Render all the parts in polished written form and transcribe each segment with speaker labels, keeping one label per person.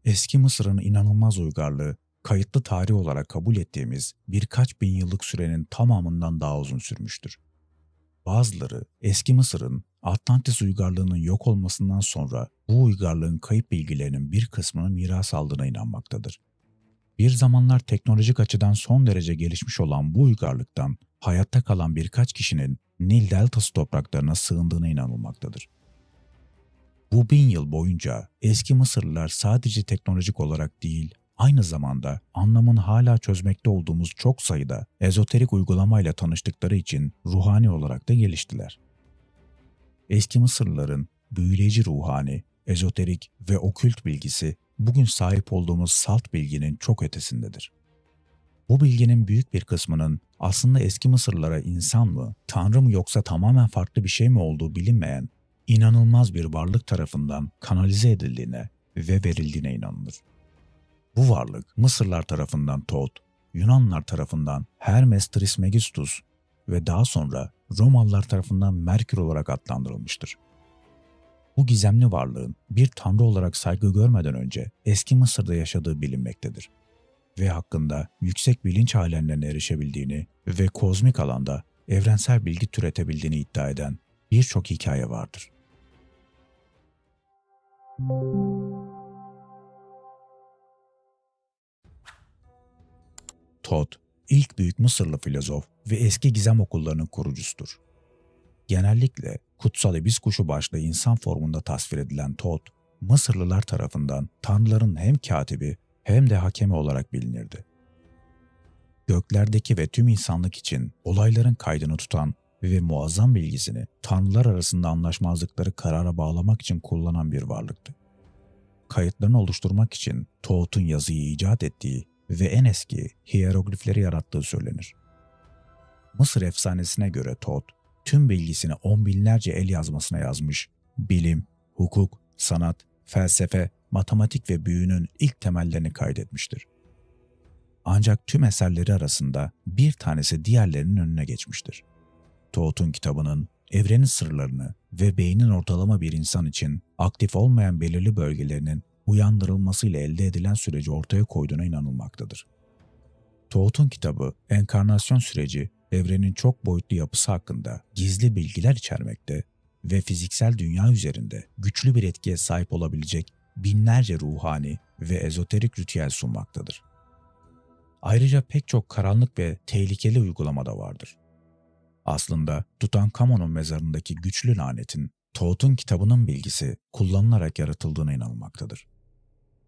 Speaker 1: Eski Mısır'ın inanılmaz uygarlığı, kayıtlı tarih olarak kabul ettiğimiz birkaç bin yıllık sürenin tamamından daha uzun sürmüştür. Bazıları eski Mısır'ın Atlantis uygarlığının yok olmasından sonra bu uygarlığın kayıp bilgilerinin bir kısmını miras aldığına inanmaktadır. Bir zamanlar teknolojik açıdan son derece gelişmiş olan bu uygarlıktan hayatta kalan birkaç kişinin Nil Deltası topraklarına sığındığına inanılmaktadır. Bu 1000 yıl boyunca eski Mısırlılar sadece teknolojik olarak değil, aynı zamanda anlamını hala çözmekte olduğumuz çok sayıda ezoterik uygulamayla tanıştıkları için ruhani olarak da geliştiler. Eski Mısırlıların büyüleyici ruhani, ezoterik ve okült bilgisi bugün sahip olduğumuz salt bilginin çok ötesindedir. Bu bilginin büyük bir kısmının aslında eski Mısırlılara insan mı, tanrı mı yoksa tamamen farklı bir şey mi olduğu bilinmeyen inanılmaz bir varlık tarafından kanalize edildiğine ve verildiğine inanılır. Bu varlık Mısırlar tarafından Tot, Yunanlar tarafından Hermes Trismegistus ve daha sonra Romalılar tarafından Merkür olarak adlandırılmıştır. Bu gizemli varlığın bir tanrı olarak saygı görmeden önce eski Mısır'da yaşadığı bilinmektedir ve hakkında yüksek bilinç alemlerine erişebildiğini ve kozmik alanda evrensel bilgi türetebildiğini iddia eden birçok hikaye vardır. Tot, ilk büyük Mısırlı filozof ve eski gizem okullarının kurucusudur. Genellikle kutsal ibis kuşu başlı insan formunda tasvir edilen Tot, Mısırlılar tarafından tanrıların hem katibi hem de hakemi olarak bilinirdi. Göklerdeki ve tüm insanlık için olayların kaydını tutan ve muazzam bilgisini tanrılar arasında anlaşmazlıkları karara bağlamak için kullanan bir varlıktı. Kayıtlarını oluşturmak için Tot'un yazıyı icat ettiği ve en eski hiyeroglifleri yarattığı söylenir. Mısır efsanesine göre Tot, tüm bilgisini on binlerce el yazmasına yazmış, bilim, hukuk, sanat, felsefe, matematik ve büyünün ilk temellerini kaydetmiştir. Ancak tüm eserleri arasında bir tanesi diğerlerinin önüne geçmiştir. Tot'un kitabının evrenin sırlarını ve beynin ortalama bir insan için aktif olmayan belirli bölgelerinin uyandırılmasıyla elde edilen süreci ortaya koyduğuna inanılmaktadır. Tot'un kitabı, enkarnasyon süreci, evrenin çok boyutlu yapısı hakkında gizli bilgiler içermekte ve fiziksel dünya üzerinde güçlü bir etkiye sahip olabilecek binlerce ruhani ve ezoterik ritüel sunmaktadır. Ayrıca pek çok karanlık ve tehlikeli uygulama da vardır. Aslında Tutankamon'un mezarındaki güçlü lanetin Tot'un kitabının bilgisi kullanılarak yaratıldığına inanılmaktadır.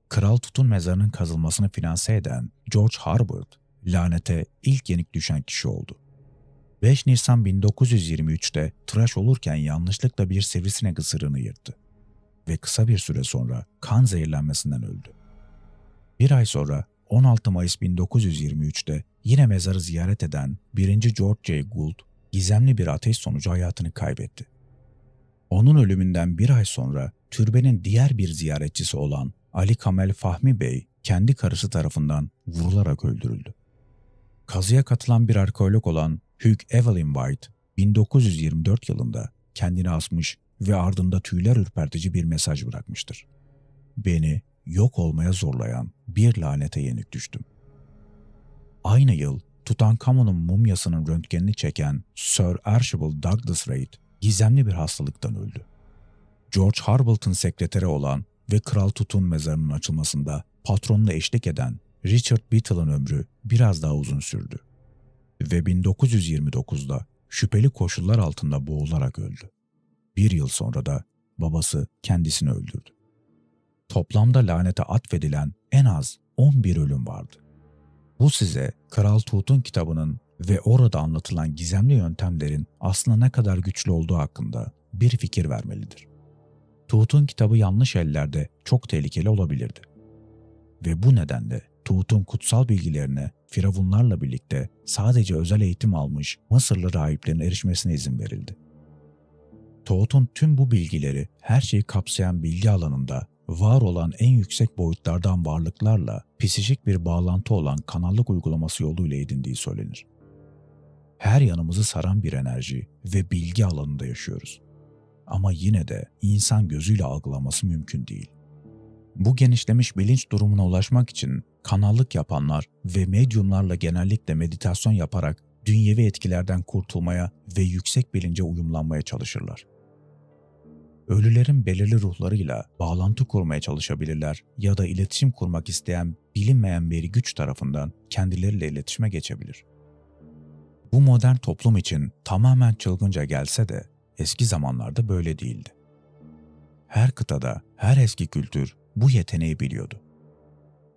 Speaker 1: Kral Tut'un mezarının kazılmasını finanse eden George Herbert, lanete ilk yenik düşen kişi oldu. 5 Nisan 1923'te tıraş olurken yanlışlıkla bir sivrisinek ısırığını yırttı ve kısa bir süre sonra kan zehirlenmesinden öldü. Bir ay sonra 16 Mayıs 1923'te yine mezarı ziyaret eden 1. George J. Gould, gizemli bir ateş sonucu hayatını kaybetti. Onun ölümünden bir ay sonra türbenin diğer bir ziyaretçisi olan Ali Kamel Fahmi Bey kendi karısı tarafından vurularak öldürüldü. Kazıya katılan bir arkeolog olan Hugh Evelyn White 1924 yılında kendini asmış ve ardında tüyler ürpertici bir mesaj bırakmıştır. Beni yok olmaya zorlayan bir lanete yenik düştüm. Aynı yıl Tutankamon'un mumyasının röntgenini çeken Sir Archibald Douglas Reid gizemli bir hastalıktan öldü. George Harbleton sekreteri olan ve Kral Tut'un mezarının açılmasında patronla eşlik eden Richard Beetle'ın ömrü biraz daha uzun sürdü ve 1929'da şüpheli koşullar altında boğularak öldü. Bir yıl sonra da babası kendisini öldürdü. Toplamda lanete atfedilen en az 11 ölüm vardı. Bu size Kral Tut'un kitabının ve orada anlatılan gizemli yöntemlerin aslında ne kadar güçlü olduğu hakkında bir fikir vermelidir. Tut'un kitabı yanlış ellerde çok tehlikeli olabilirdi. Ve bu nedenle Tut'un kutsal bilgilerine firavunlarla birlikte sadece özel eğitim almış Mısırlı rahiplerin erişmesine izin verildi. Tut'un tüm bu bilgileri her şeyi kapsayan bilgi alanında var olan en yüksek boyutlardan varlıklarla psikik bir bağlantı olan kanallık uygulaması yoluyla edindiği söylenir. Her yanımızı saran bir enerji ve bilgi alanında yaşıyoruz. Ama yine de insan gözüyle algılaması mümkün değil. Bu genişlemiş bilinç durumuna ulaşmak için kanallık yapanlar ve medyumlarla genellikle meditasyon yaparak dünyevi etkilerden kurtulmaya ve yüksek bilince uyumlanmaya çalışırlar. Ölülerin belirli ruhlarıyla bağlantı kurmaya çalışabilirler ya da iletişim kurmak isteyen bilinmeyen bir güç tarafından kendileriyle iletişime geçebilir. Bu modern toplum için tamamen çılgınca gelse de eski zamanlarda böyle değildi. Her kıtada, her eski kültür bu yeteneği biliyordu.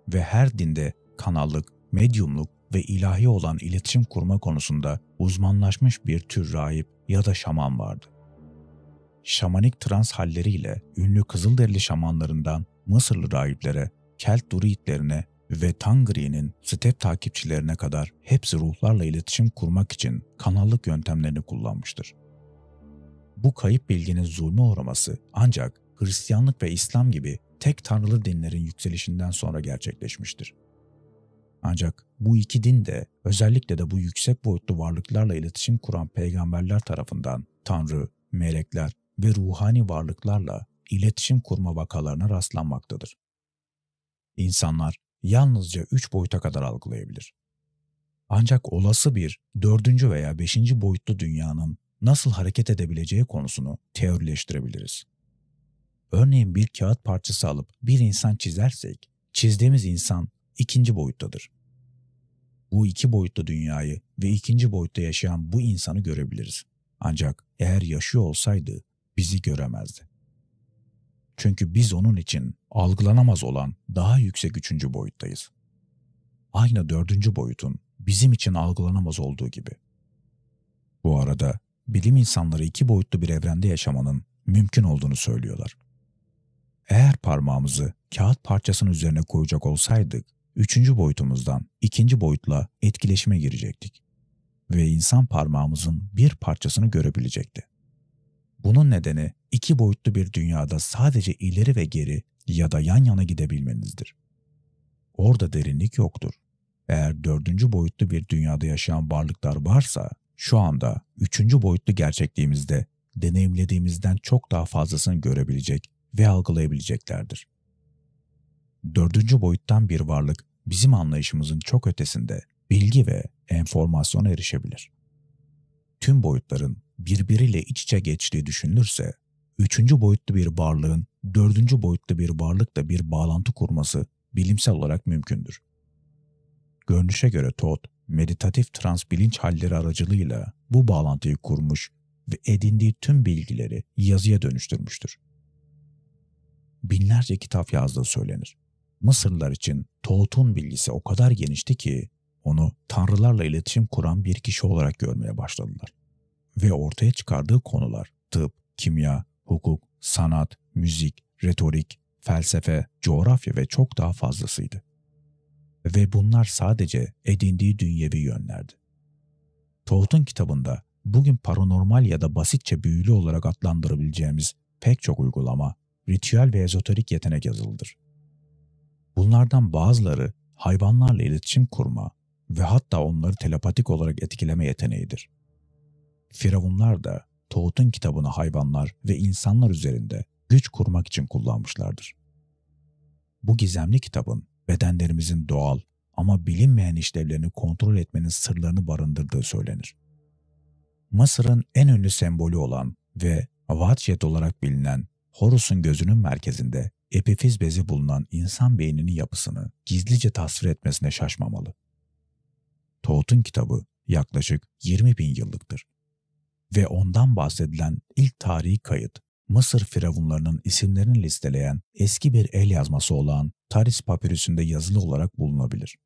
Speaker 1: Ve her dinde kanallık, medyumluk ve ilahi olan iletişim kurma konusunda uzmanlaşmış bir tür rahip ya da şaman vardı. Şamanik trans halleriyle ünlü Kızılderili şamanlarından Mısırlı rahiplere, Kelt druidlerine ve Tangri'nin step takipçilerine kadar hepsi ruhlarla iletişim kurmak için kanallık yöntemlerini kullanmıştır. Bu kayıp bilginin zulme uğraması ancak Hristiyanlık ve İslam gibi tek tanrılı dinlerin yükselişinden sonra gerçekleşmiştir. Ancak bu iki din de özellikle de bu yüksek boyutlu varlıklarla iletişim kuran peygamberler tarafından tanrı, melekler ve ruhani varlıklarla iletişim kurma vakalarına rastlanmaktadır. İnsanlar yalnızca 3 boyuta kadar algılayabilir. Ancak olası bir 4. veya 5. boyutlu dünyanın nasıl hareket edebileceği konusunu teorileştirebiliriz. Örneğin bir kağıt parçası alıp bir insan çizersek, çizdiğimiz insan 2. boyuttadır. Bu 2 boyutlu dünyayı ve 2. boyutta yaşayan bu insanı görebiliriz. Ancak eğer yaşıyor olsaydı bizi göremezdi. Çünkü biz onun için algılanamaz olan daha yüksek 3. boyuttayız. Aynı 4. boyutun bizim için algılanamaz olduğu gibi. Bu arada bilim insanları 2 boyutlu bir evrende yaşamanın mümkün olduğunu söylüyorlar. Eğer parmağımızı kağıt parçasının üzerine koyacak olsaydık, 3. boyutumuzdan 2. boyutla etkileşime girecektik ve insan parmağımızın bir parçasını görebilecekti. Bunun nedeni 2 boyutlu bir dünyada sadece ileri ve geri ya da yan yana gidebilmenizdir. Orada derinlik yoktur. Eğer 4. boyutlu bir dünyada yaşayan varlıklar varsa, şu anda 3. boyutlu gerçekliğimizde deneyimlediğimizden çok daha fazlasını görebilecek ve algılayabileceklerdir. 4. boyuttan bir varlık bizim anlayışımızın çok ötesinde bilgi ve enformasyona erişebilir. Tüm boyutların birbiriyle iç içe geçtiği düşünülürse, 3. boyutlu bir varlığın 4. boyutlu bir varlıkla bir bağlantı kurması bilimsel olarak mümkündür. Görünüşe göre Todd, meditatif trans bilinç halleri aracılığıyla bu bağlantıyı kurmuş ve edindiği tüm bilgileri yazıya dönüştürmüştür. Binlerce kitap yazdığı söylenir. Mısırlılar için Todd'un bilgisi o kadar genişti ki onu tanrılarla iletişim kuran bir kişi olarak görmeye başladılar. Ve ortaya çıkardığı konular tıp, kimya, hukuk, sanat, müzik, retorik, felsefe, coğrafya ve çok daha fazlasıydı. Ve bunlar sadece edindiği dünyevi yönlerdi. Todd'un kitabında bugün paranormal ya da basitçe büyülü olarak adlandırabileceğimiz pek çok uygulama, ritüel ve ezoterik yetenek yazılıdır. Bunlardan bazıları hayvanlarla iletişim kurma ve hatta onları telepatik olarak etkileme yeteneğidir. Firavunlar da Todd'un kitabını hayvanlar ve insanlar üzerinde güç kurmak için kullanmışlardır. Bu gizemli kitabın bedenlerimizin doğal ama bilinmeyen işlevlerini kontrol etmenin sırlarını barındırdığı söylenir. Mısır'ın en ünlü sembolü olan ve Vaçyet olarak bilinen Horus'un gözünün merkezinde epifiz bezi bulunan insan beyninin yapısını gizlice tasvir etmesine şaşmamalı. Todd'un kitabı yaklaşık 20.000 yıllıktır. Ve ondan bahsedilen ilk tarihi kayıt, Mısır firavunlarının isimlerini listeleyen eski bir el yazması olan Taris papirüsünde yazılı olarak bulunabilir.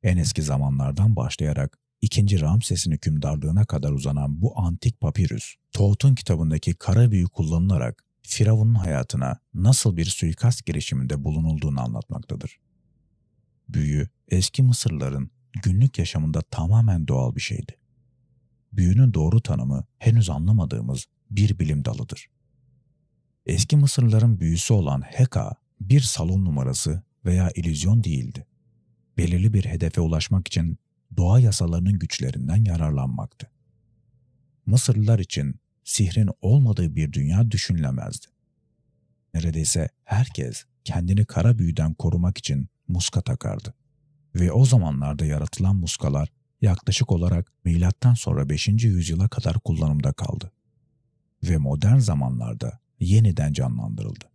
Speaker 1: En eski zamanlardan başlayarak 2. Ramses'in hükümdarlığına kadar uzanan bu antik papirüs, Todd'un kitabındaki kara büyü kullanılarak Firavun'un hayatına nasıl bir suikast girişiminde bulunulduğunu anlatmaktadır. Büyü, eski Mısırlıların günlük yaşamında tamamen doğal bir şeydi. Büyünün doğru tanımı henüz anlamadığımız bir bilim dalıdır. Eski Mısırlıların büyüsü olan Heka, bir salon numarası veya illüzyon değildi. Belirli bir hedefe ulaşmak için doğa yasalarının güçlerinden yararlanmaktı. Mısırlılar için sihrin olmadığı bir dünya düşünülemezdi. Neredeyse herkes kendini kara büyüden korumak için muska takardı. Ve o zamanlarda yaratılan muskalar yaklaşık olarak milattan sonra 5. yüzyıla kadar kullanımda kaldı. Ve modern zamanlarda yeniden canlandırıldı.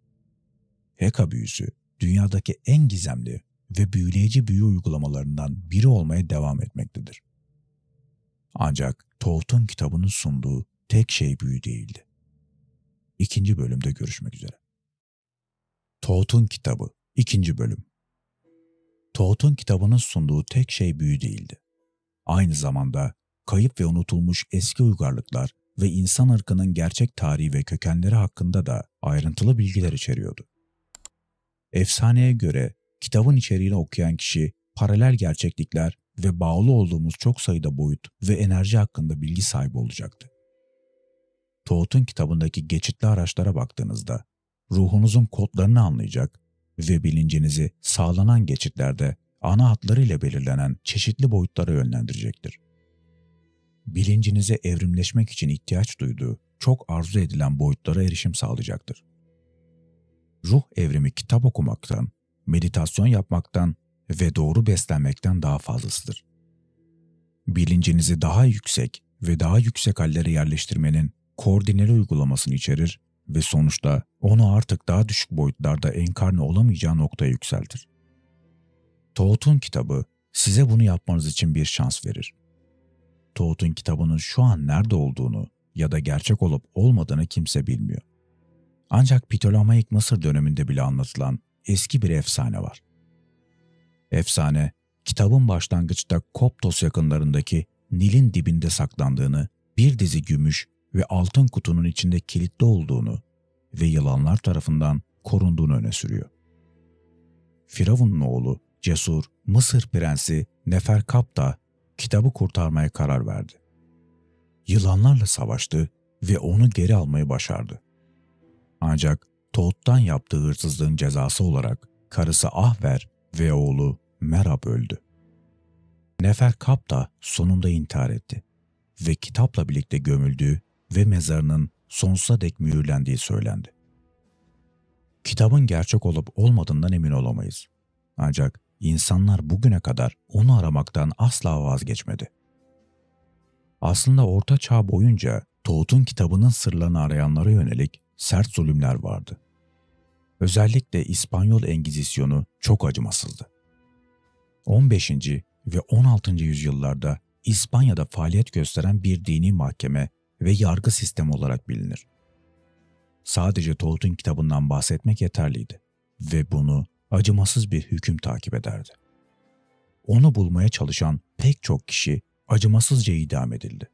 Speaker 1: Heka büyüsü dünyadaki en gizemli ve büyüleyici büyü uygulamalarından biri olmaya devam etmektedir. Ancak Thoth'un kitabının sunduğu tek şey büyü değildi. 2. bölümde görüşmek üzere. Thoth'un kitabı 2. bölüm. Thoth'un kitabının sunduğu tek şey büyü değildi. Aynı zamanda kayıp ve unutulmuş eski uygarlıklar ve insan ırkının gerçek tarihi ve kökenleri hakkında da ayrıntılı bilgiler içeriyordu. Efsaneye göre kitabın içeriğini okuyan kişi paralel gerçeklikler ve bağlı olduğumuz çok sayıda boyut ve enerji hakkında bilgi sahibi olacaktı. Thoth'un kitabındaki geçitli araçlara baktığınızda ruhunuzun kodlarını anlayacak ve bilincinizi sağlanan geçitlerde ana hatlarıyla belirlenen çeşitli boyutlara yönlendirecektir. Bilincinize evrimleşmek için ihtiyaç duyduğu çok arzu edilen boyutlara erişim sağlayacaktır. Ruh evrimi kitap okumaktan, meditasyon yapmaktan ve doğru beslenmekten daha fazlasıdır. Bilincinizi daha yüksek ve daha yüksek hallere yerleştirmenin koordineli uygulamasını içerir ve sonuçta onu artık daha düşük boyutlarda enkarne olamayacağı noktaya yükseltir. Thoth'un kitabı size bunu yapmanız için bir şans verir. Thoth'un kitabının şu an nerede olduğunu ya da gerçek olup olmadığını kimse bilmiyor. Ancak Ptolemaik Mısır döneminde bile anlatılan eski bir efsane var. Efsane, kitabın başlangıçta Koptos yakınlarındaki Nil'in dibinde saklandığını, bir dizi gümüş ve altın kutunun içinde kilitli olduğunu ve yılanlar tarafından korunduğunu öne sürüyor. Firavun'un oğlu, cesur Mısır prensi Neferkapta kitabı kurtarmaya karar verdi. Yılanlarla savaştı ve onu geri almayı başardı. Ancak Thoth'tan yaptığı hırsızlığın cezası olarak karısı Ahver ve oğlu Merab öldü. Neferkapta sonunda intihar etti ve kitapla birlikte gömüldüğü ve mezarının sonsuza dek mühürlendiği söylendi. Kitabın gerçek olup olmadığından emin olamayız. Ancak insanlar bugüne kadar onu aramaktan asla vazgeçmedi. Aslında Orta Çağ boyunca Thoth'un kitabının sırlarını arayanlara yönelik sert zulümler vardı. Özellikle İspanyol Engizisyonu çok acımasızdı. 15. ve 16. yüzyıllarda İspanya'da faaliyet gösteren bir dini mahkeme ve yargı sistemi olarak bilinir. Sadece Thoth'un kitabından bahsetmek yeterliydi ve bunu acımasız bir hüküm takip ederdi. Onu bulmaya çalışan pek çok kişi acımasızca idam edildi.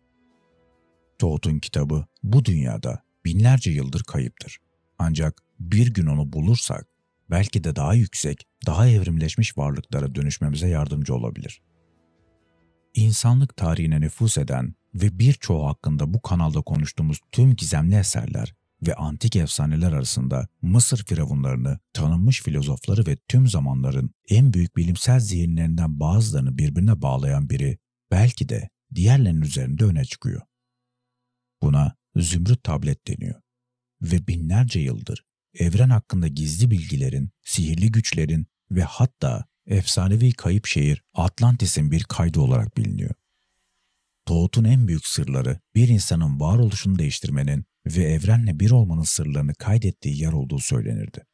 Speaker 1: Thoth'un kitabı bu dünyada binlerce yıldır kayıptır. Ancak bir gün onu bulursak belki de daha yüksek, daha evrimleşmiş varlıklara dönüşmemize yardımcı olabilir. İnsanlık tarihine nüfuz eden ve birçoğu hakkında bu kanalda konuştuğumuz tüm gizemli eserler ve antik efsaneler arasında Mısır firavunlarını, tanınmış filozofları ve tüm zamanların en büyük bilimsel zihinlerinden bazılarını birbirine bağlayan biri belki de diğerlerinin üzerinde öne çıkıyor. Buna Zümrüt Tablet deniyor ve binlerce yıldır evren hakkında gizli bilgilerin, sihirli güçlerin ve hatta efsanevi kayıp şehir Atlantis'in bir kaydı olarak biliniyor. Thoth'un en büyük sırları bir insanın varoluşunu değiştirmenin ve evrenle bir olmanın sırlarını kaydettiği yer olduğu söylenirdi.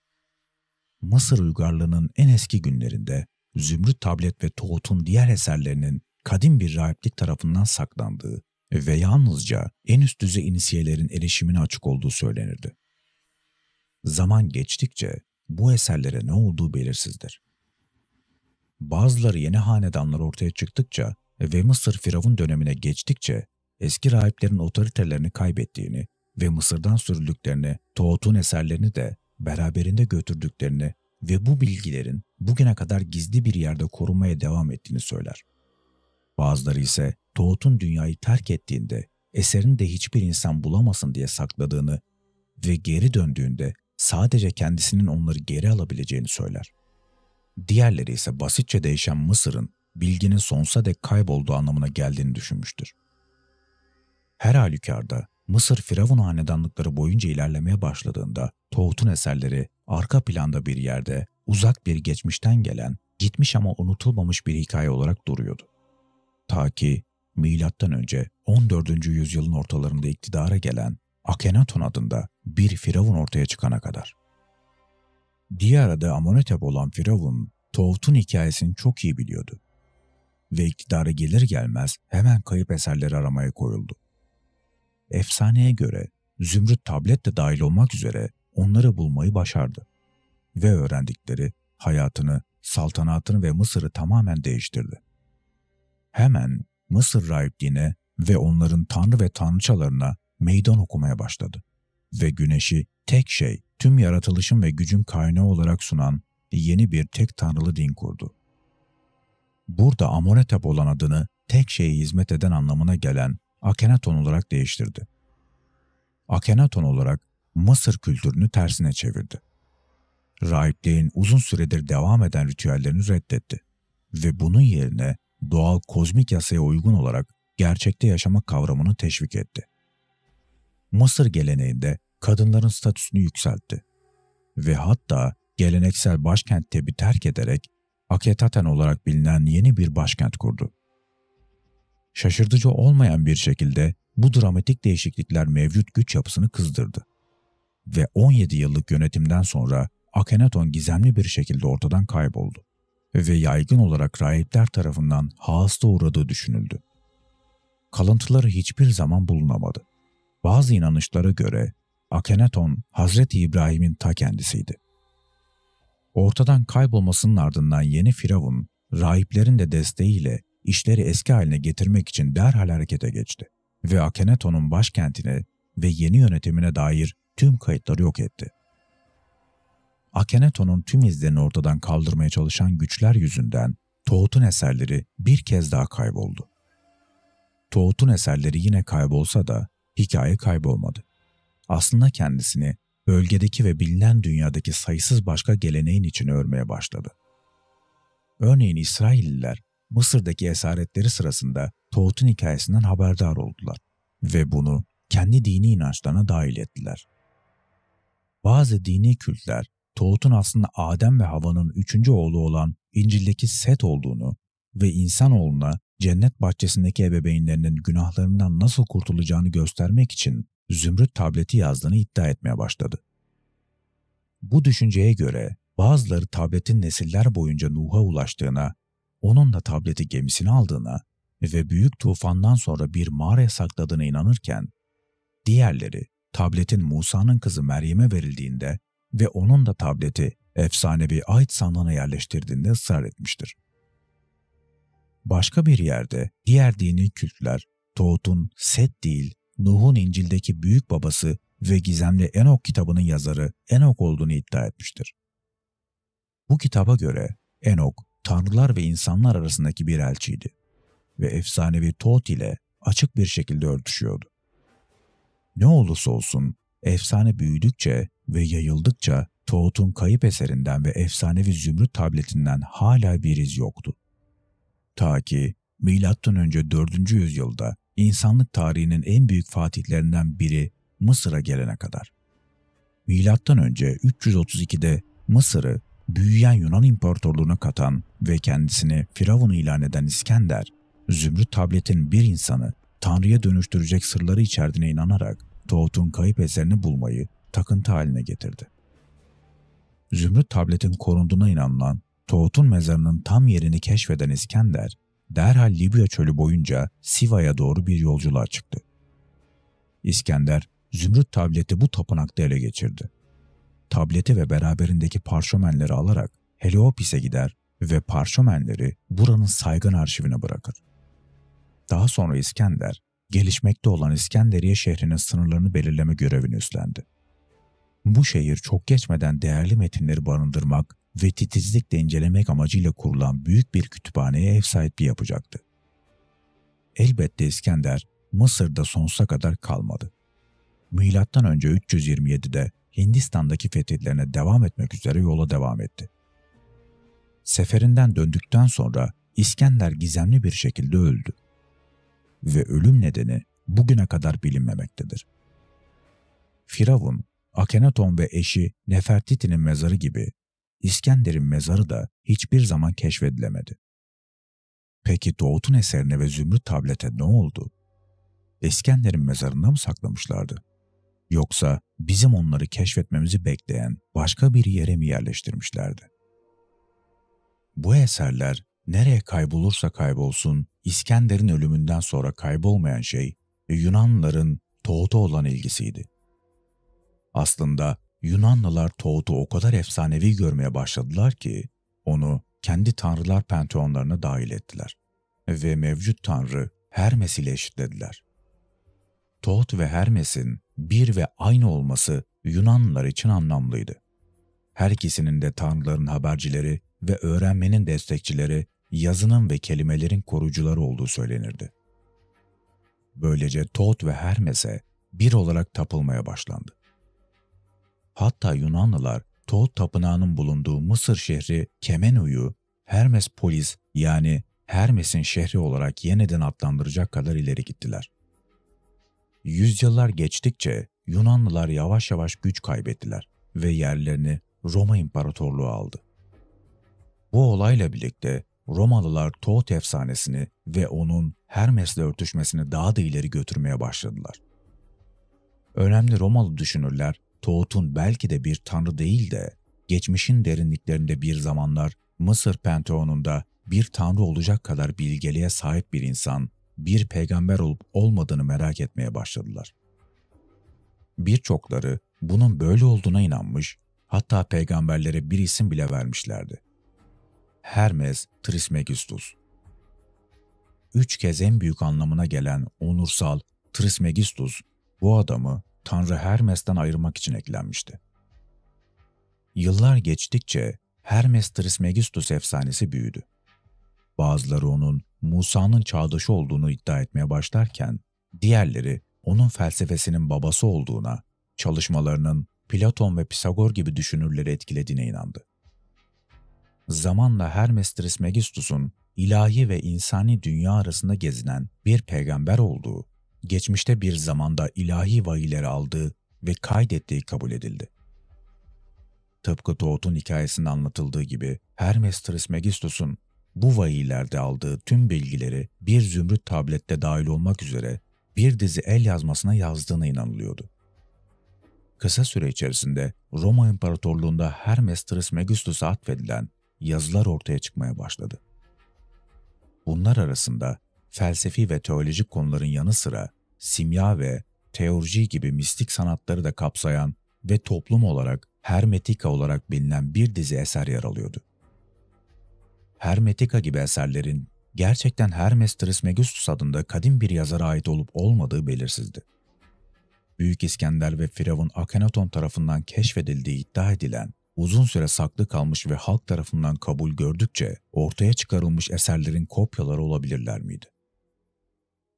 Speaker 1: Mısır uygarlığının en eski günlerinde Zümrüt Tablet ve Thoth'un diğer eserlerinin kadim bir rahiplik tarafından saklandığı ve yalnızca en üst düzey inisiyelerin erişimine açık olduğu söylenirdi. Zaman geçtikçe bu eserlere ne olduğu belirsizdir. Bazıları yeni hanedanlar ortaya çıktıkça ve Mısır Firavun dönemine geçtikçe eski rahiplerin otoritelerini kaybettiğini ve Mısır'dan sürüldüklerini, Thoth'un eserlerini de beraberinde götürdüklerini ve bu bilgilerin bugüne kadar gizli bir yerde korunmaya devam ettiğini söyler. Bazıları ise Thoth'un dünyayı terk ettiğinde eserini de hiçbir insan bulamasın diye sakladığını ve geri döndüğünde sadece kendisinin onları geri alabileceğini söyler. Diğerleri ise basitçe değişen Mısır'ın bilginin sonsuza dek kaybolduğu anlamına geldiğini düşünmüştür. Her halükarda Mısır Firavun hanedanlıkları boyunca ilerlemeye başladığında Toğut'un eserleri arka planda bir yerde uzak bir geçmişten gelen, gitmiş ama unutulmamış bir hikaye olarak duruyordu. Ta ki M.Ö. 14. yüzyılın ortalarında iktidara gelen Akhenaton adında bir Firavun ortaya çıkana kadar. Diğer adı Amenhotep olan Firavun, Toğut'un hikayesini çok iyi biliyordu ve iktidara gelir gelmez hemen kayıp eserleri aramaya koyuldu. Efsaneye göre zümrüt tablet de dahil olmak üzere onları bulmayı başardı ve öğrendikleri hayatını, saltanatını ve Mısır'ı tamamen değiştirdi. Hemen Mısır rahipliğine ve onların tanrı ve tanrıçalarına meydan okumaya başladı ve güneşi tek şey, tüm yaratılışın ve gücün kaynağı olarak sunan yeni bir tek tanrılı din kurdu. Burada Amenhotep olan adını tek şeye hizmet eden anlamına gelen Akhenaton olarak değiştirdi. Akhenaton olarak Mısır kültürünü tersine çevirdi. Rahipliğin uzun süredir devam eden ritüellerini reddetti ve bunun yerine doğal kozmik yasaya uygun olarak gerçekte yaşama kavramını teşvik etti. Mısır geleneğinde kadınların statüsünü yükseltti ve hatta geleneksel başkent Teb'i terk ederek Akhetaten olarak bilinen yeni bir başkent kurdu. Şaşırtıcı olmayan bir şekilde bu dramatik değişiklikler mevcut güç yapısını kızdırdı ve 17 yıllık yönetimden sonra Akhenaton gizemli bir şekilde ortadan kayboldu ve yaygın olarak rahipler tarafından hasta uğradığı düşünüldü. Kalıntıları hiçbir zaman bulunamadı. Bazı inanışlara göre Akhenaton Hazreti İbrahim'in ta kendisiydi. Ortadan kaybolmasının ardından yeni Firavun, rahiplerin de desteğiyle işleri eski haline getirmek için derhal harekete geçti ve Akhenaton'un başkentine ve yeni yönetimine dair tüm kayıtları yok etti. Akhenaton'un tüm izlerini ortadan kaldırmaya çalışan güçler yüzünden Toğut'un eserleri bir kez daha kayboldu. Toğut'un eserleri yine kaybolsa da hikaye kaybolmadı. Aslında kendisini bölgedeki ve bilinen dünyadaki sayısız başka geleneğin içine örmeye başladı. Örneğin İsrailliler Mısır'daki esaretleri sırasında Toğut'un hikayesinden haberdar oldular ve bunu kendi dini inançlarına dahil ettiler. Bazı dini kültler Toğut'un aslında Adem ve Havva'nın 3. oğlu olan İncil'deki Set olduğunu ve insanoğluna cennet bahçesindeki ebeveynlerinin günahlarından nasıl kurtulacağını göstermek için Zümrüt tableti yazdığını iddia etmeye başladı. Bu düşünceye göre bazıları tabletin nesiller boyunca Nuh'a ulaştığına, onun da tableti gemisine aldığına ve büyük tufandan sonra bir mağaraya sakladığına inanırken, diğerleri tabletin Musa'nın kızı Meryem'e verildiğinde ve onun da tableti efsanevi Ait sandığına yerleştirdiğinde ısrar etmiştir. Başka bir yerde diğer dini kültler Toğut'un Set değil, Nuh'un İncil'deki büyük babası ve gizemli Enok kitabının yazarı Enok olduğunu iddia etmiştir. Bu kitaba göre Enok, tanrılar ve insanlar arasındaki bir elçiydi ve efsanevi Toğut ile açık bir şekilde örtüşüyordu. Ne olursa olsun efsane büyüdükçe ve yayıldıkça Toğut'un kayıp eserinden ve efsanevi Zümrüt tabletinden hala bir iz yoktu. Ta ki M.Ö. 4. yüzyılda insanlık tarihinin en büyük fatihlerinden biri Mısır'a gelene kadar. M.Ö. 332'de Mısır'ı büyüyen Yunan İmparatorluğu'na katan ve kendisini Firavun ilan eden İskender, Zümrüt tabletin bir insanı Tanrı'ya dönüştürecek sırları içerdiğine inanarak Toğut'un kayıp eserini bulmayı takıntı haline getirdi. Zümrüt tabletin korunduğuna inanılan Toğut'un mezarının tam yerini keşfeden İskender, derhal Libya çölü boyunca Siva'ya doğru bir yolculuğa çıktı. İskender, Zümrüt tableti bu tapınakta ele geçirdi. Tableti ve beraberindeki parşömenleri alarak Heliopis'e gider ve parşömenleri buranın saygın arşivine bırakır. Daha sonra İskender, gelişmekte olan İskenderiye şehrinin sınırlarını belirleme görevini üstlendi. Bu şehir çok geçmeden değerli metinleri barındırmak ve titizlikle incelemek amacıyla kurulan büyük bir kütüphaneye ev sahipliği yapacaktı. Elbette İskender, Mısır'da sonsuza kadar kalmadı. M.Ö. 327'de Hindistan'daki fetihlerine devam etmek üzere yola devam etti. Seferinden döndükten sonra İskender gizemli bir şekilde öldü ve ölüm nedeni bugüne kadar bilinmemektedir. Firavun, Akhenaton ve eşi Nefertiti'nin mezarı gibi İskender'in mezarı da hiçbir zaman keşfedilemedi. Peki Toğut'un eserine ve Zümrüt tablete ne oldu? İskender'in mezarında mı saklamışlardı? Yoksa bizim onları keşfetmemizi bekleyen başka bir yere mi yerleştirmişlerdi? Bu eserler nereye kaybolursa kaybolsun, İskender'in ölümünden sonra kaybolmayan şey Yunanlıların Toğut'a olan ilgisiydi. Aslında Yunanlılar Toğut'u o kadar efsanevi görmeye başladılar ki onu kendi tanrılar panteonlarına dahil ettiler ve mevcut tanrı Hermes ile eşitlediler. Toğut ve Hermes'in bir ve aynı olması Yunanlılar için anlamlıydı. Her ikisinin de tanrıların habercileri ve öğrenmenin destekçileri, yazının ve kelimelerin koruyucuları olduğu söylenirdi. Böylece Toğut ve Hermes'e bir olarak tapılmaya başlandı. Hatta Yunanlılar Toğut tapınağının bulunduğu Mısır şehri Kemenu'yu Hermespolis yani Hermes'in şehri olarak yeniden adlandıracak kadar ileri gittiler. Yüzyıllar geçtikçe Yunanlılar yavaş yavaş güç kaybettiler ve yerlerini Roma İmparatorluğu aldı. Bu olayla birlikte Romalılar Toğut efsanesini ve onun Hermes'le örtüşmesini daha da ileri götürmeye başladılar. Önemli Romalı düşünürler Toğut'un belki de bir tanrı değil de geçmişin derinliklerinde bir zamanlar Mısır panteonunda bir tanrı olacak kadar bilgeliğe sahip bir insan, bir peygamber olup olmadığını merak etmeye başladılar. Birçokları bunun böyle olduğuna inanmış, hatta peygamberlere bir isim bile vermişlerdi. Hermes Trismegistus. 3 kez en büyük anlamına gelen onursal Trismegistus, bu adamı Tanrı Hermes'ten ayırmak için eklenmişti. Yıllar geçtikçe Hermes Trismegistus efsanesi büyüdü. Bazıları onun Musa'nın çağdaşı olduğunu iddia etmeye başlarken, diğerleri onun felsefesinin babası olduğuna, çalışmalarının Platon ve Pisagor gibi düşünürleri etkilediğine inandı. Zamanla Hermes Trismegistus'un ilahi ve insani dünya arasında gezinen bir peygamber olduğu, geçmişte bir zamanda ilahi vahiyleri aldığı ve kaydettiği kabul edildi. Tıpkı Toğut'un hikayesinde anlatıldığı gibi Hermes Trismegistus'un bu vahiylerde aldığı tüm bilgileri bir zümrüt tablette dahil olmak üzere bir dizi el yazmasına yazdığına inanılıyordu. Kısa süre içerisinde Roma İmparatorluğu'nda Hermes Trismegistus'a atfedilen yazılar ortaya çıkmaya başladı. Bunlar arasında felsefi ve teolojik konuların yanı sıra simya ve teoloji gibi mistik sanatları da kapsayan ve toplum olarak Hermetika olarak bilinen bir dizi eser yer alıyordu. Hermetika gibi eserlerin gerçekten Hermes Trismegistus adında kadim bir yazara ait olup olmadığı belirsizdi. Büyük İskender ve Firavun Akhenaton tarafından keşfedildiği iddia edilen, uzun süre saklı kalmış ve halk tarafından kabul gördükçe ortaya çıkarılmış eserlerin kopyaları olabilirler miydi?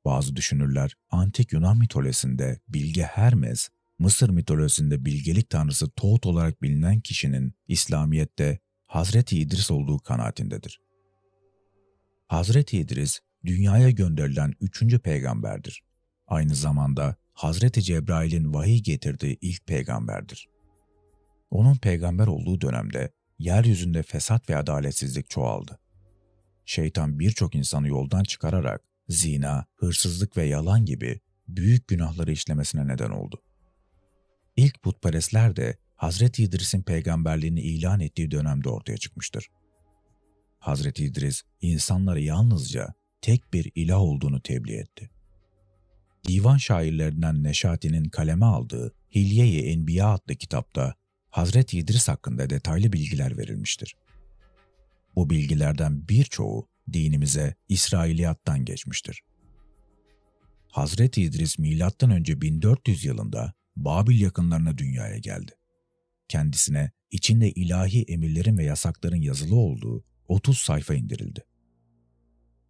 Speaker 1: Bazı düşünürler, antik Yunan mitolojisinde bilge Hermes, Mısır mitolojisinde bilgelik tanrısı Toğut olarak bilinen kişinin İslamiyet'te Hazreti İdris olduğu kanaatindedir. Hazreti İdris, dünyaya gönderilen 3. peygamberdir. Aynı zamanda Hazreti Cebrail'in vahiy getirdiği ilk peygamberdir. Onun peygamber olduğu dönemde yeryüzünde fesat ve adaletsizlik çoğaldı. Şeytan birçok insanı yoldan çıkararak zina, hırsızlık ve yalan gibi büyük günahları işlemesine neden oldu. İlk putperestler de Hazreti İdris'in peygamberliğini ilan ettiği dönemde ortaya çıkmıştır. Hazreti İdris, insanlara yalnızca tek bir ilah olduğunu tebliğ etti. Divan şairlerinden Neşati'nin kaleme aldığı Hilye-i Enbiya adlı kitapta Hazreti İdris hakkında detaylı bilgiler verilmiştir. Bu bilgilerden birçoğu dinimize İsrailiyattan geçmiştir. Hazreti İdris M.Ö. 1400 yılında Babil yakınlarına dünyaya geldi. Kendisine içinde ilahi emirlerin ve yasakların yazılı olduğu 30 sayfa indirildi.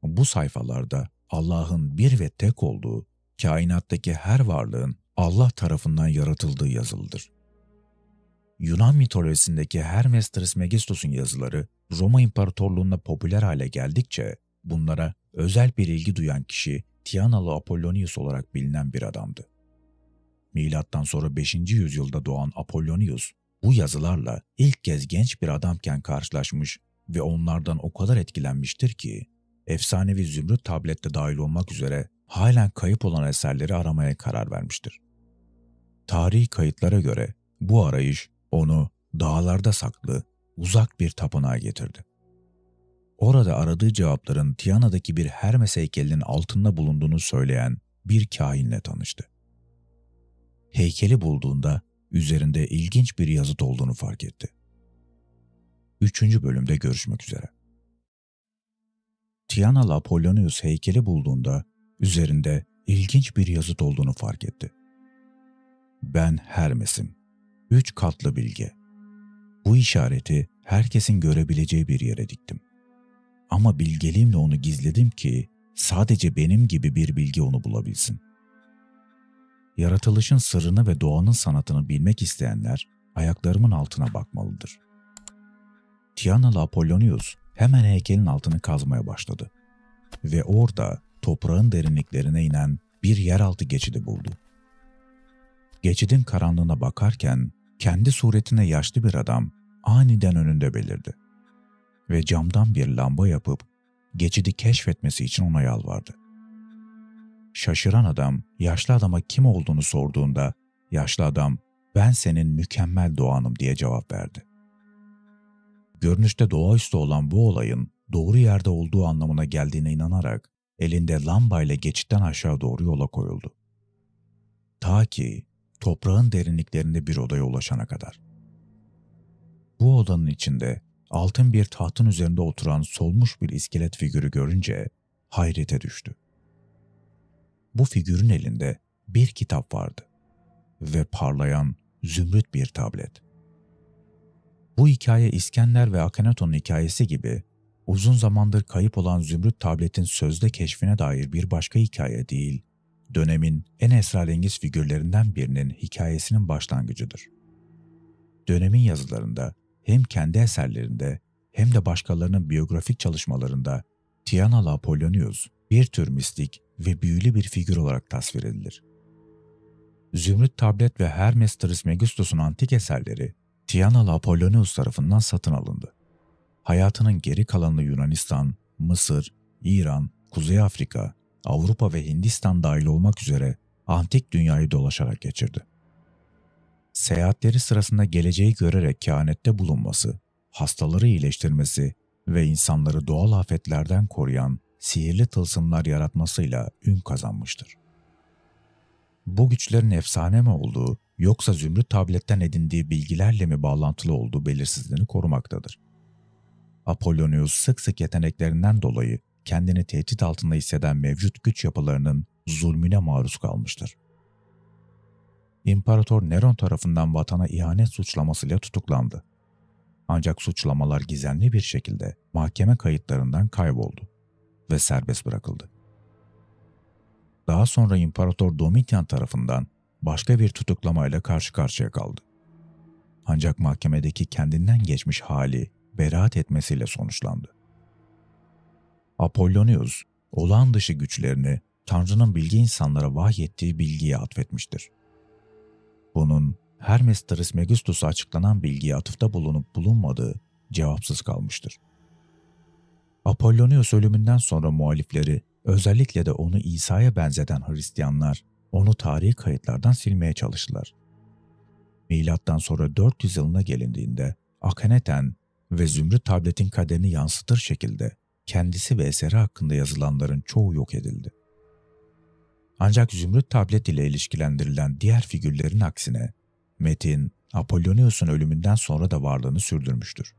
Speaker 1: Bu sayfalarda Allah'ın bir ve tek olduğu, kainattaki her varlığın Allah tarafından yaratıldığı yazılıdır. Yunan mitolojisindeki Hermes Trismegistus'un yazıları Roma İmparatorluğu'nda popüler hale geldikçe bunlara özel bir ilgi duyan kişi Tianalı Apollonius olarak bilinen bir adamdı. Milattan sonra 5. yüzyılda doğan Apollonius bu yazılarla ilk kez genç bir adamken karşılaşmış ve onlardan o kadar etkilenmiştir ki efsanevi Zümrüt tablette dahil olmak üzere halen kayıp olan eserleri aramaya karar vermiştir. Tarihi kayıtlara göre bu arayış onu dağlarda saklı, uzak bir tapınağa getirdi. Orada aradığı cevapların Tiana'daki bir Hermes heykelinin altında bulunduğunu söyleyen bir kâhinle tanıştı. Heykeli bulduğunda üzerinde ilginç bir yazıt olduğunu fark etti. 3. bölümde görüşmek üzere. Tianalı Apollonius heykeli bulduğunda üzerinde ilginç bir yazıt olduğunu fark etti. Ben Hermes'im. 3 katlı bilge. Bu işareti herkesin görebileceği bir yere diktim. Ama bilgeliğimle onu gizledim ki sadece benim gibi bir bilge onu bulabilsin. Yaratılışın sırrını ve doğanın sanatını bilmek isteyenler ayaklarımın altına bakmalıdır. Tianalı Apollonius hemen heykelin altını kazmaya başladı ve orada toprağın derinliklerine inen bir yeraltı geçidi buldu. Geçidin karanlığına bakarken kendi suretine yaşlı bir adam aniden önünde belirdi ve camdan bir lamba yapıp geçidi keşfetmesi için ona yalvardı. Şaşıran adam yaşlı adama kim olduğunu sorduğunda yaşlı adam "Ben senin mükemmel doğanım" diye cevap verdi. Görünüşte doğaüstü olan bu olayın doğru yerde olduğu anlamına geldiğine inanarak elinde lambayla geçitten aşağı doğru yola koyuldu. Ta ki toprağın derinliklerinde bir odaya ulaşana kadar. Bu odanın içinde altın bir tahtın üzerinde oturan solmuş bir iskelet figürü görünce hayrete düştü. Bu figürün elinde bir kitap vardı ve parlayan zümrüt bir tablet. Bu hikaye İskender ve Akhenaton'un hikayesi gibi uzun zamandır kayıp olan zümrüt tabletin sözde keşfine dair bir başka hikaye değil, dönemin en esrarengiz figürlerinden birinin hikayesinin başlangıcıdır. Dönemin yazılarında hem kendi eserlerinde hem de başkalarının biyografik çalışmalarında Tianalı Apollonius bir tür mistik ve büyülü bir figür olarak tasvir edilir. Zümrüt tablet ve Hermes Trismegistus'un antik eserleri Tianalı Apollonius tarafından satın alındı. Hayatının geri kalanını Yunanistan, Mısır, İran, Kuzey Afrika, Avrupa ve Hindistan dahil olmak üzere antik dünyayı dolaşarak geçirdi. Seyahatleri sırasında geleceği görerek kehanette bulunması, hastaları iyileştirmesi ve insanları doğal afetlerden koruyan sihirli tılsımlar yaratmasıyla ün kazanmıştır. Bu güçlerin efsane mi olduğu yoksa zümrüt tabletten edindiği bilgilerle mi bağlantılı olduğu belirsizliğini korumaktadır. Apollonius sık sık yeteneklerinden dolayı kendini tehdit altında hisseden mevcut güç yapılarının zulmüne maruz kalmıştır. İmparator Neron tarafından vatana ihanet suçlamasıyla tutuklandı. Ancak suçlamalar gizemli bir şekilde mahkeme kayıtlarından kayboldu ve serbest bırakıldı. Daha sonra İmparator Domitian tarafından başka bir tutuklamayla karşı karşıya kaldı. Ancak mahkemedeki kendinden geçmiş hali beraat etmesiyle sonuçlandı. Apollonius, olağan dışı güçlerini Tanrı'nın bilgi insanlara vahyettiği bilgiye atfetmiştir. Bunun Hermes Trismegistus'a açıklanan bilgiye atıfta bulunup bulunmadığı cevapsız kalmıştır. Apollonius ölümünden sonra muhalifleri, özellikle de onu İsa'ya benzeten Hristiyanlar, onu tarihi kayıtlardan silmeye çalıştılar. Milattan sonra 400 yılına gelindiğinde Akhenaten ve Zümrüt tabletin kaderini yansıtır şekilde kendisi ve eseri hakkında yazılanların çoğu yok edildi. Ancak Zümrüt tablet ile ilişkilendirilen diğer figürlerin aksine metin Apollonius'un ölümünden sonra da varlığını sürdürmüştür.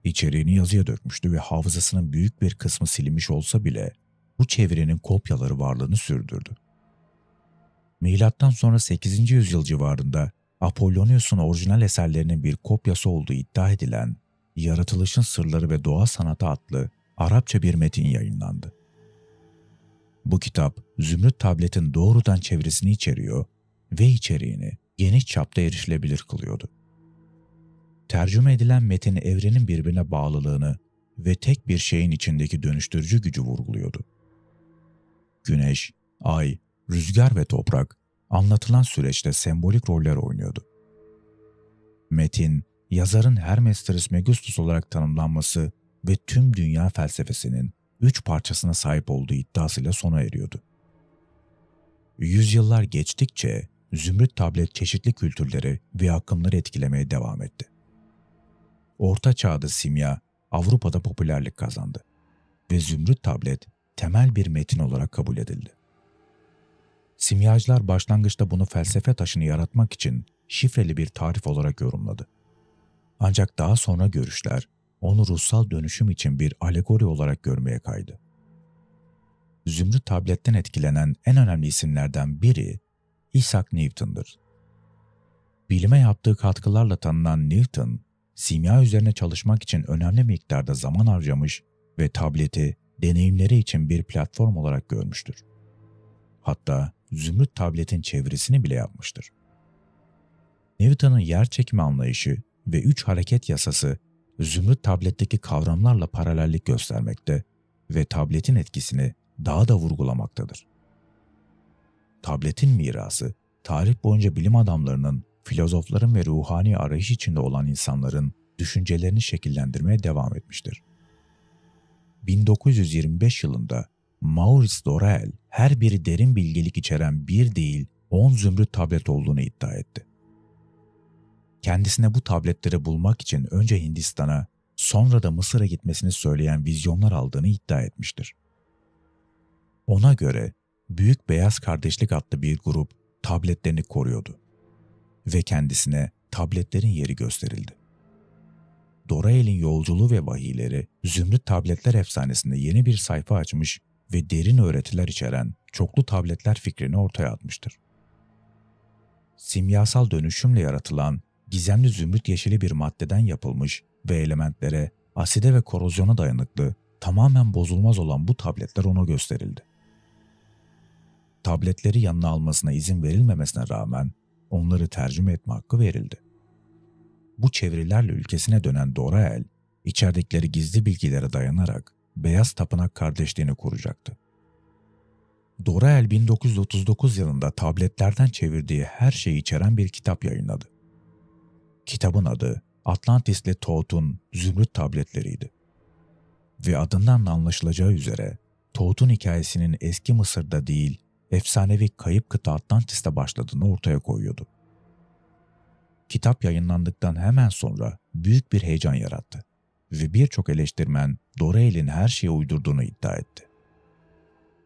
Speaker 1: İçeriğini yazıya dökmüştü ve hafızasının büyük bir kısmı silinmiş olsa bile bu çevirinin kopyaları varlığını sürdürdü. Milattan sonra 8. yüzyıl civarında Apollonius'un orijinal eserlerinin bir kopyası olduğu iddia edilen Yaratılışın Sırları ve Doğa Sanatı adlı Arapça bir metin yayınlandı. Bu kitap Zümrüt tabletin doğrudan çevirisini içeriyor ve içeriğini geniş çapta erişilebilir kılıyordu. Tercüme edilen metin evrenin birbirine bağlılığını ve tek bir şeyin içindeki dönüştürücü gücü vurguluyordu. Güneş, ay, rüzgar ve toprak anlatılan süreçte sembolik roller oynuyordu. Metin, yazarın Hermes Trismegistus olarak tanımlanması ve tüm dünya felsefesinin 3 parçasına sahip olduğu iddiasıyla sona eriyordu. Yüzyıllar geçtikçe Zümrüt Tablet çeşitli kültürleri ve akımları etkilemeye devam etti. Orta Çağ'da simya Avrupa'da popülerlik kazandı ve Zümrüt Tablet temel bir metin olarak kabul edildi. Simyacılar başlangıçta bunu felsefe taşını yaratmak için şifreli bir tarif olarak yorumladı. Ancak daha sonra görüşler onu ruhsal dönüşüm için bir alegori olarak görmeye kaydı. Zümrüt Tablet'ten etkilenen en önemli isimlerden biri Isaac Newton'dır. Bilime yaptığı katkılarla tanınan Newton, simya üzerine çalışmak için önemli miktarda zaman harcamış ve tableti deneyimleri için bir platform olarak görmüştür. Hatta Zümrüt Tablet'in çevirisini bile yapmıştır. Newton'un yer çekimi anlayışı ve 3 hareket yasası Zümrüt Tablet'teki kavramlarla paralellik göstermekte ve tabletin etkisini daha da vurgulamaktadır. Tabletin mirası, tarih boyunca bilim adamlarının, filozofların ve ruhani arayış içinde olan insanların düşüncelerini şekillendirmeye devam etmiştir. 1925 yılında Maurice Doreal her biri derin bilgelik içeren bir değil 10 zümrüt tablet olduğunu iddia etti. Kendisine bu tabletleri bulmak için önce Hindistan'a, sonra da Mısır'a gitmesini söyleyen vizyonlar aldığını iddia etmiştir. Ona göre Büyük Beyaz Kardeşlik adlı bir grup tabletlerini koruyordu ve kendisine tabletlerin yeri gösterildi. Dorael'in yolculuğu ve vahiyleri Zümrüt Tabletler efsanesinde yeni bir sayfa açmış ve derin öğretiler içeren çoklu tabletler fikrini ortaya atmıştır. Simyasal dönüşümle yaratılan gizemli zümrüt yeşili bir maddeden yapılmış ve elementlere, aside ve korozyona dayanıklı, tamamen bozulmaz olan bu tabletler ona gösterildi. Tabletleri yanına almasına izin verilmemesine rağmen onları tercüme etme hakkı verildi. Bu çevirilerle ülkesine dönen Dorael, içerdikleri gizli bilgilere dayanarak Beyaz Tapınak kardeşliğini kuracaktı. Dorael 1939 yılında tabletlerden çevirdiği her şeyi içeren bir kitap yayınladı. Kitabın adı Atlantisli Thoth'un Zümrüt Tabletleriydi. Ve adından da anlaşılacağı üzere Thoth'un hikayesinin eski Mısır'da değil, efsanevi kayıp kıta Atlantis'te başladığını ortaya koyuyordu. Kitap yayınlandıktan hemen sonra büyük bir heyecan yarattı ve birçok eleştirmen Dorael'in her şeye uydurduğunu iddia etti.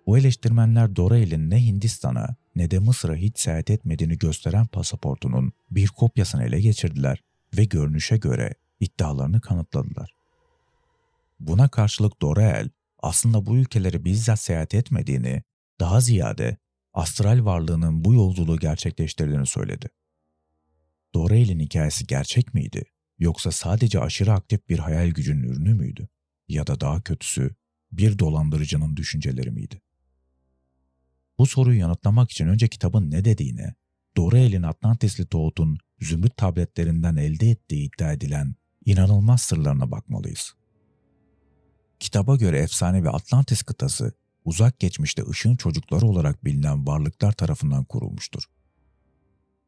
Speaker 1: Bu eleştirmenler Dorael'in ne Hindistan'a ne de Mısır'a hiç seyahat etmediğini gösteren pasaportunun bir kopyasını ele geçirdiler ve görünüşe göre iddialarını kanıtladılar. Buna karşılık Dorael aslında bu ülkeleri bizzat seyahat etmediğini, daha ziyade astral varlığının bu yolculuğu gerçekleştirdiğini söyledi. Dorael'in hikayesi gerçek miydi, yoksa sadece aşırı aktif bir hayal gücünün ürünü müydü? Ya da daha kötüsü, bir dolandırıcının düşünceleri miydi? Bu soruyu yanıtlamak için önce kitabın ne dediğine, Dorael'in Atlantisli Thoth'un zümrüt tabletlerinden elde ettiği iddia edilen inanılmaz sırlarına bakmalıyız. Kitaba göre efsanevi Atlantis kıtası, uzak geçmişte ışığın çocukları olarak bilinen varlıklar tarafından kurulmuştur.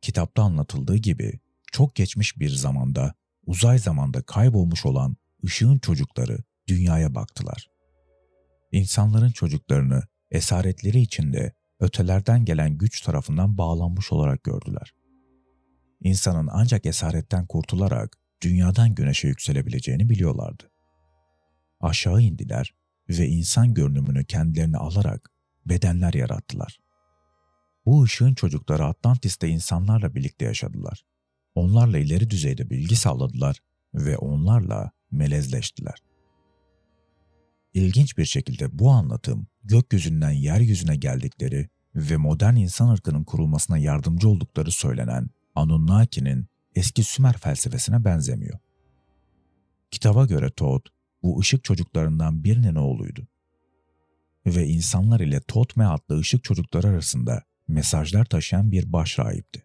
Speaker 1: Kitapta anlatıldığı gibi çok geçmiş bir zamanda, uzay zamanda kaybolmuş olan ışığın çocukları dünyaya baktılar. İnsanların çocuklarını esaretleri içinde ötelerden gelen güç tarafından bağlanmış olarak gördüler. İnsanın ancak esaretten kurtularak dünyadan güneşe yükselebileceğini biliyorlardı. Aşağı indiler ve insan görünümünü kendilerine alarak bedenler yarattılar. Bu ışığın çocukları Atlantis'te insanlarla birlikte yaşadılar. Onlarla ileri düzeyde bilgi sağladılar ve onlarla melezleştiler. İlginç bir şekilde bu anlatım gökyüzünden yeryüzüne geldikleri ve modern insan ırkının kurulmasına yardımcı oldukları söylenen Anunnaki'nin eski Sümer felsefesine benzemiyor. Kitaba göre Thoth, bu ışık çocuklarından birinin oğluydu. Ve insanlar ile Thothme adlı ışık çocukları arasında mesajlar taşıyan bir başrahipti.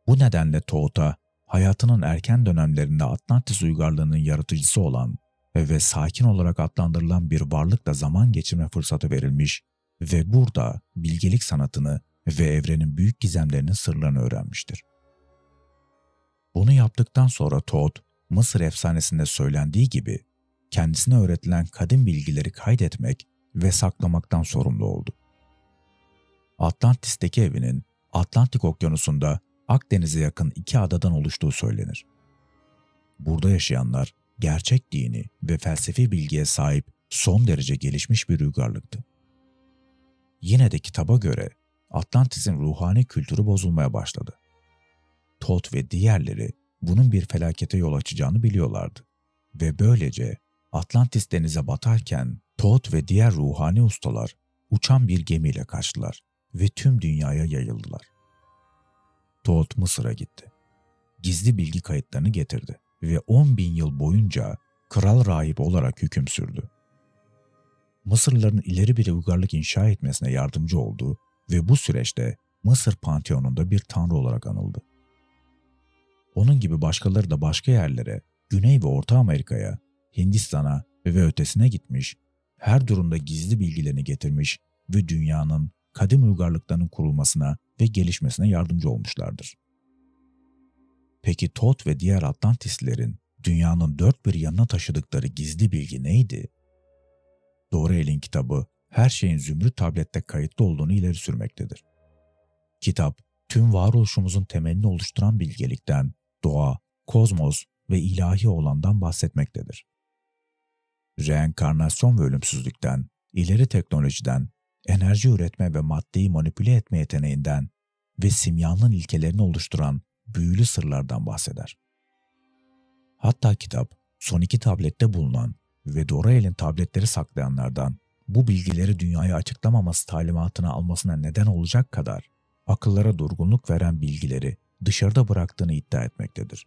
Speaker 1: Bu nedenle Thoth'a hayatının erken dönemlerinde Atlantis uygarlığının yaratıcısı olan ve sakin olarak adlandırılan bir varlıkla zaman geçirme fırsatı verilmiş ve burada bilgelik sanatını ve evrenin büyük gizemlerinin sırlarını öğrenmiştir. Bunu yaptıktan sonra Thoth, Mısır efsanesinde söylendiği gibi kendisine öğretilen kadim bilgileri kaydetmek ve saklamaktan sorumlu oldu. Atlantis'teki evinin Atlantik Okyanusu'nda Akdeniz'e yakın 2 adadan oluştuğu söylenir. Burada yaşayanlar gerçek dini ve felsefi bilgiye sahip son derece gelişmiş bir uygarlıktı. Yine de kitaba göre Atlantis'in ruhani kültürü bozulmaya başladı. Thoth ve diğerleri bunun bir felakete yol açacağını biliyorlardı ve böylece Atlantis denize batarken Thoth ve diğer ruhani ustalar uçan bir gemiyle kaçtılar ve tüm dünyaya yayıldılar. Thoth Mısır'a gitti. Gizli bilgi kayıtlarını getirdi ve 10.000 yıl boyunca kral rahip olarak hüküm sürdü. Mısırlıların ileri bir uygarlık inşa etmesine yardımcı oldu ve bu süreçte Mısır Panteonu'nda bir tanrı olarak anıldı. Onun gibi başkaları da başka yerlere, Güney ve Orta Amerika'ya, Hindistan'a ve ötesine gitmiş, her durumda gizli bilgilerini getirmiş ve dünyanın kadim uygarlıklarının kurulmasına ve gelişmesine yardımcı olmuşlardır. Peki Thoth ve diğer Atlantislilerin dünyanın dört bir yanına taşıdıkları gizli bilgi neydi? Dorael'in kitabı her şeyin zümrüt tablette kayıtlı olduğunu ileri sürmektedir. Kitap, tüm varoluşumuzun temelini oluşturan bilgelikten, doğa, kozmos ve ilahi olandan bahsetmektedir. Reenkarnasyon ve ölümsüzlükten, ileri teknolojiden, enerji üretme ve maddeyi manipüle etme yeteneğinden ve simyanın ilkelerini oluşturan büyülü sırlardan bahseder. Hatta kitap, son 2 tablette bulunan ve Dorael'in tabletleri saklayanlardan bu bilgileri dünyaya açıklamaması talimatını almasına neden olacak kadar akıllara durgunluk veren bilgileri dışarıda bıraktığını iddia etmektedir.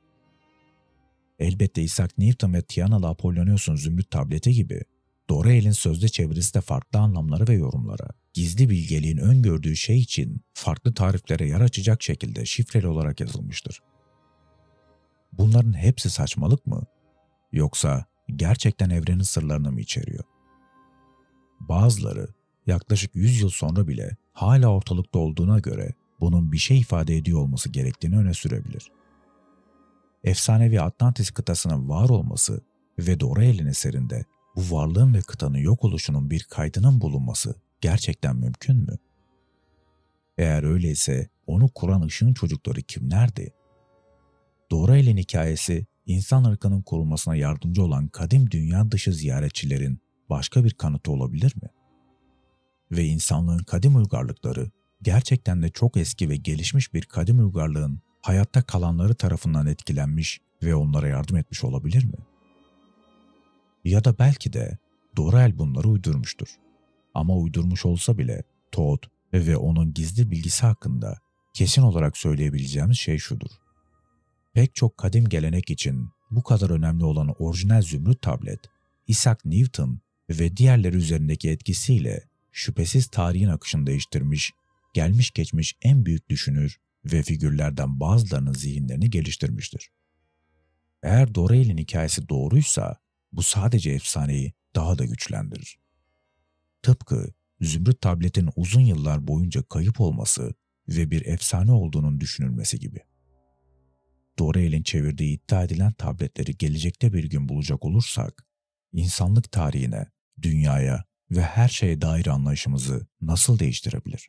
Speaker 1: Elbette Isaac Newton ve Tianalı Apollonios'un zümrüt tableti gibi Dorael'in sözde çevirisi de farklı anlamlara ve yorumlara, gizli bilgeliğin öngördüğü şey için farklı tariflere yer açacak şekilde şifreli olarak yazılmıştır. Bunların hepsi saçmalık mı? Yoksa gerçekten evrenin sırlarını mı içeriyor? Bazıları yaklaşık 100 yıl sonra bile hala ortalıkta olduğuna göre bunun bir şey ifade ediyor olması gerektiğini öne sürebilir. Efsanevi Atlantis kıtasının var olması ve Dorael'in eserinde bu varlığın ve kıtanın yok oluşunun bir kaydının bulunması gerçekten mümkün mü? Eğer öyleyse onu kuran ışığın çocukları kimlerdi? Dorael'in hikayesi insan ırkının kurulmasına yardımcı olan kadim dünya dışı ziyaretçilerin başka bir kanıtı olabilir mi? Ve insanlığın kadim uygarlıkları gerçekten de çok eski ve gelişmiş bir kadim uygarlığın hayatta kalanları tarafından etkilenmiş ve onlara yardım etmiş olabilir mi? Ya da belki de Dorael bunları uydurmuştur. Ama uydurmuş olsa bile Thoth ve onun gizli bilgisi hakkında kesin olarak söyleyebileceğimiz şey şudur. Pek çok kadim gelenek için bu kadar önemli olan orijinal zümrüt tablet, Isaac Newton ve diğerleri üzerindeki etkisiyle şüphesiz tarihin akışını değiştirmiş, gelmiş geçmiş en büyük düşünür ve figürlerden bazılarının zihinlerini geliştirmiştir. Eğer Dorael'in hikayesi doğruysa bu sadece efsaneyi daha da güçlendirir. Tıpkı zümrüt tabletin uzun yıllar boyunca kayıp olması ve bir efsane olduğunun düşünülmesi gibi. Dorael'in çevirdiği iddia edilen tabletleri gelecekte bir gün bulacak olursak, insanlık tarihine, dünyaya ve her şeye dair anlayışımızı nasıl değiştirebilir?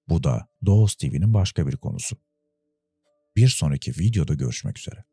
Speaker 1: Bu da Doğuz TV'nin başka bir konusu. Bir sonraki videoda görüşmek üzere.